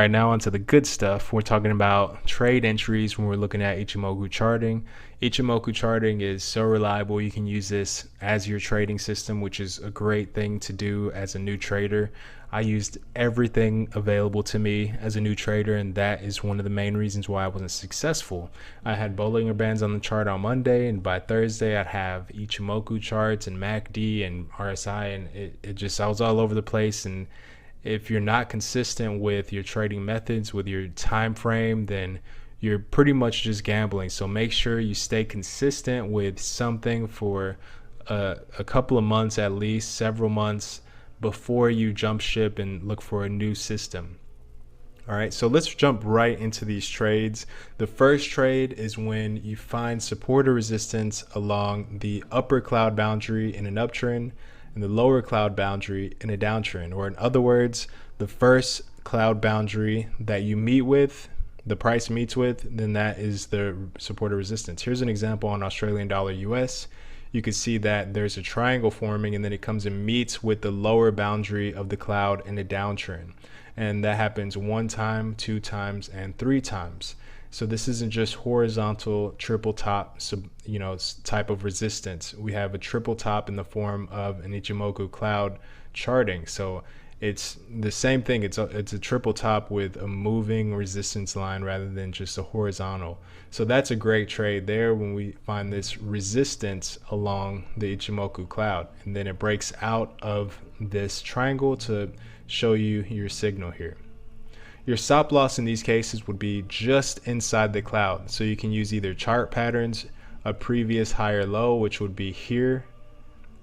right, now onto the good stuff. We're talking about trade entries when we're looking at Ichimoku charting. Ichimoku charting is so reliable. You can use this as your trading system, which is a great thing to do as a new trader. I used everything available to me as a new trader, and that is one of the main reasons why I wasn't successful. I had Bollinger Bands on the chart on Monday, and by Thursday I'd have Ichimoku charts and MACD and RSI, and I was all over the place. And if you're not consistent with your trading methods, with your time frame, then you're pretty much just gambling. So make sure you stay consistent with something for a couple of months, at least several months, before you jump ship and look for a new system. All right, so let's jump right into these trades. The first trade is when you find support or resistance along the upper cloud boundary in an uptrend and the lower cloud boundary in a downtrend. Or in other words, the first cloud boundary that you meet with, the price meets with, then that is the support or resistance. Here's an example on Australian dollar US. You can see that there's a triangle forming, and then it comes and meets with the lower boundary of the cloud in a downtrend. And that happens 1 time, 2 times, and 3 times. So this isn't just horizontal triple top, type of resistance. We have a triple top in the form of an Ichimoku cloud charting. So it's the same thing. It's a triple top with a moving resistance line rather than just a horizontal. So that's a great trade there when we find this resistance along the Ichimoku cloud, and then it breaks out of this triangle to show you your signal here. Your stop loss in these cases would be just inside the cloud. So you can use either chart patterns, a previous higher low, which would be here.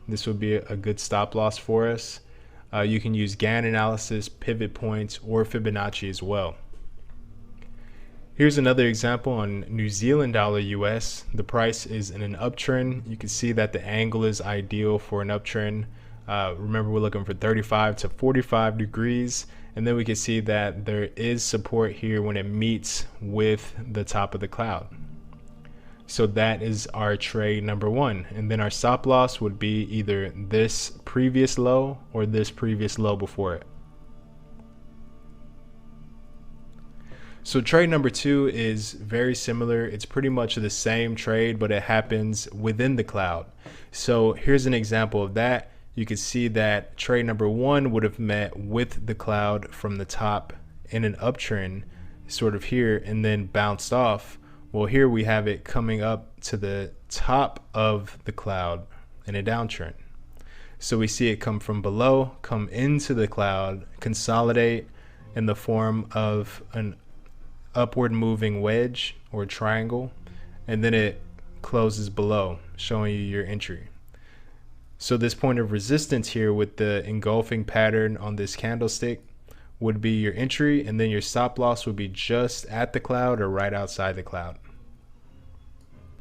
This would be a good stop loss for us. You can use Gann analysis, pivot points, or Fibonacci as well. Here's another example on New Zealand dollar US. The price is in an uptrend. You can see that the angle is ideal for an uptrend. Remember, we're looking for 35 to 45 degrees. And then we can see that there is support here when it meets with the top of the cloud. So that is our trade number 1. And then our stop loss would be either this previous low or this previous low before it. So trade number 2 is very similar. It's pretty much the same trade, but it happens within the cloud. So here's an example of that. You can see that trade number 1 would have met with the cloud from the top in an uptrend, sort of here, and then bounced off. Well, here we have it coming up to the top of the cloud in a downtrend. So we see it come from below, come into the cloud, consolidate in the form of an upward moving wedge or triangle, and then it closes below, showing you your entry. So this point of resistance here with the engulfing pattern on this candlestick would be your entry, and then your stop loss would be just at the cloud or right outside the cloud.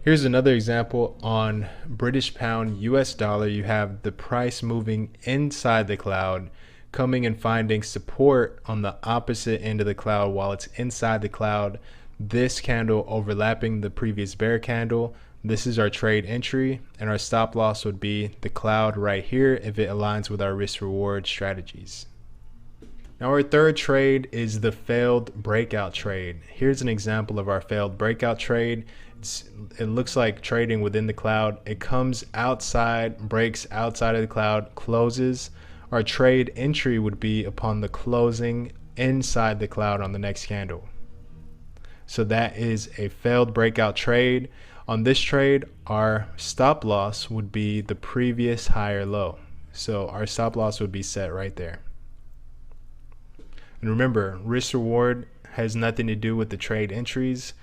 Here's another example on British pound US dollar. You have the price moving inside the cloud, coming and finding support on the opposite end of the cloud while it's inside the cloud. This candle overlapping the previous bear candle. This is our trade entry, and our stop loss would be the cloud right here if it aligns with our risk reward strategies. Now our third trade is the failed breakout trade. Here's an example of our failed breakout trade. It looks like trading within the cloud. It comes outside, breaks outside of the cloud, closes. Our trade entry would be upon the closing inside the cloud on the next candle. So that is a failed breakout trade. On this trade, our stop loss would be the previous higher low. So our stop loss would be set right there. And remember, risk reward has nothing to do with the trade entries.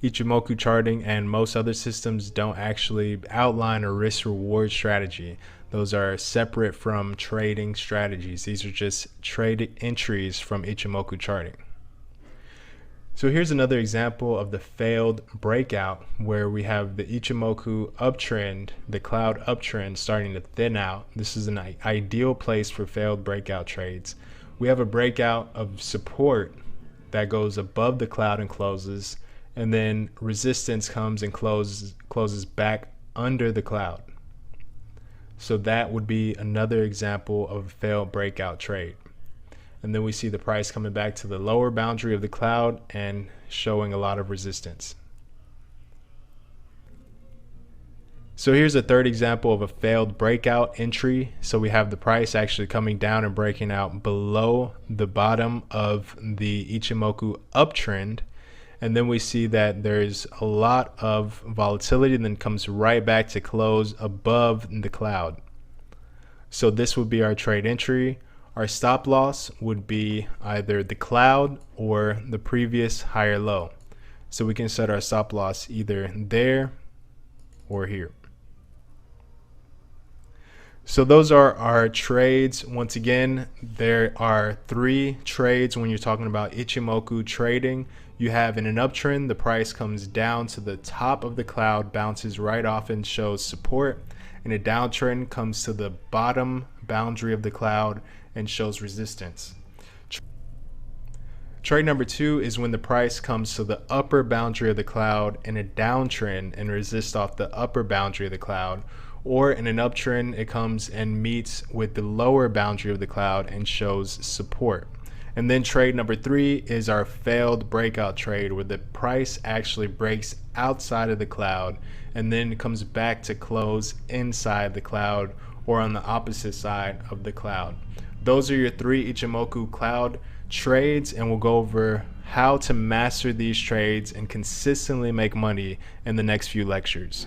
Ichimoku charting and most other systems don't actually outline a risk reward strategy. Those are separate from trading strategies. These are just trade entries from Ichimoku charting. So here's another example of the failed breakout where we have the Ichimoku uptrend, the cloud uptrend starting to thin out. This is an ideal place for failed breakout trades. We have a breakout of support that goes above the cloud and closes, and then resistance comes and closes back under the cloud. So that would be another example of a failed breakout trade. And then we see the price coming back to the lower boundary of the cloud and showing a lot of resistance. So here's a third example of a failed breakout entry. So we have the price actually coming down and breaking out below the bottom of the Ichimoku uptrend. And then we see that there's a lot of volatility and then comes right back to close above the cloud. So this would be our trade entry. Our stop loss would be either the cloud or the previous higher low. So we can set our stop loss either there or here. So those are our trades. Once again, there are 3 trades when you're talking about Ichimoku trading. You have in an uptrend, the price comes down to the top of the cloud, bounces right off and shows support. In a downtrend, comes to the bottom boundary of the cloud and shows resistance. Trade number 2 is when the price comes to the upper boundary of the cloud in a downtrend and resists off the upper boundary of the cloud. Or in an uptrend, it comes and meets with the lower boundary of the cloud and shows support. And then trade number 3 is our failed breakout trade, where the price actually breaks outside of the cloud and then comes back to close inside the cloud or on the opposite side of the cloud. Those are your 3 Ichimoku cloud trades, and we'll go over how to master these trades and consistently make money in the next few lectures.